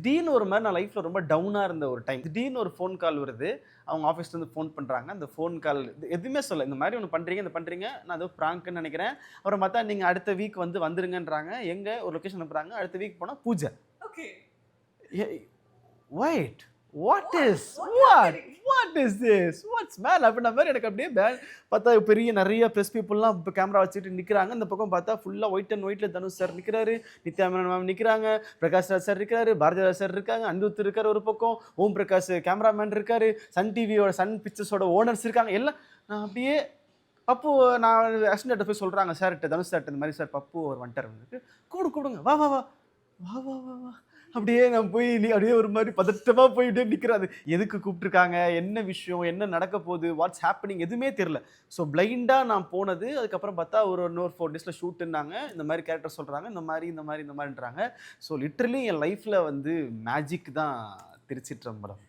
திடீர்னு ஒரு மாதிரி நான் லைஃப்ல ரொம்ப டவுனா இருந்த ஒரு டைம். திடீர்னு ஒரு ஃபோன் கால் வருது. அவங்க ஆஃபீஸ்ல இருந்து ஃபோன் பண்றாங்க. அந்த ஃபோன் கால் எதுவுமே சொல்லல. இந்த மாதிரி ஒண்ணு பண்றீங்க, இத பண்றீங்க. நான் ஏதோ பிராங்க்ன்னு நெனைக்கிறேன். அப்புறம் பார்த்தா நீங்க அடுத்த வீக் வந்துருங்கன்றாங்க. எங்க ஒரு லொகேஷன் அனுப்புறாங்க. அடுத்த வீக் போனா பூஜை. Okay. A wait what is What what happening? What is this what's man அப்படின்ற மாதிரி எனக்கு அப்படியே பார்த்தா பெரிய நிறைய ப்ரெஸ் பீப்புள்லாம் இப்போ கேமரா வச்சுட்டு நிற்கிறாங்க. இந்த பக்கம் பார்த்தா ஃபுல்லாக ஒயிட் அண்ட் ஒயிட்ல தனுஷ் சார் நிற்கிறாரு, நித்யா மேனன் மேம் நிற்கிறாங்க, பிரகாஷ் ராஜ் சார் இருக்காரு, பாரதிராஜ் சார் இருக்காங்க, அனிருத் இருக்காரு ஒரு பக்கம், ஓம் பிரகாஷ் கேமராமேன் இருக்காரு, சன் டிவியோட சன் பிக்சர்ஸோட ஓனர்ஸ் இருக்காங்க. எல்லாம் நான் அப்படியே பப்பு நான் அசிஸ்டன்ட் போய் சொல்கிறாங்க சார்கிட்ட, தனுஷ் சார்கிட்ட இந்த மாதிரி சார் பப்பு அவர் வந்துட்டார் வந்துட்டு கூடுங்க வா வா வா வா வா வா வா அப்படியே நான் போய் அப்படியே ஒரு மாதிரி பதட்டமா போய் அப்படியே நிற்கிறாரு. எதுக்கு கூப்பிட்டுருக்காங்க, என்ன விஷயம், என்ன நடக்க போகுது, வாட்ஸ் ஹேப்பனிங் எதுவுமே தெரியல. ஸோ பிளைண்டாக நான் போனது. அதுக்கப்புறம் பார்த்தா இன்னொரு 4 டேஸில் ஷூட்டுன்னாங்க. இந்த மாதிரி கேரக்டர் சொல்கிறாங்க, இந்த மாதிரின்றாங்க. ஸோ லிட்ரலி என் லைஃப்பில் வந்து மேஜிக் தான் திருச்சிற்றம்பலம்.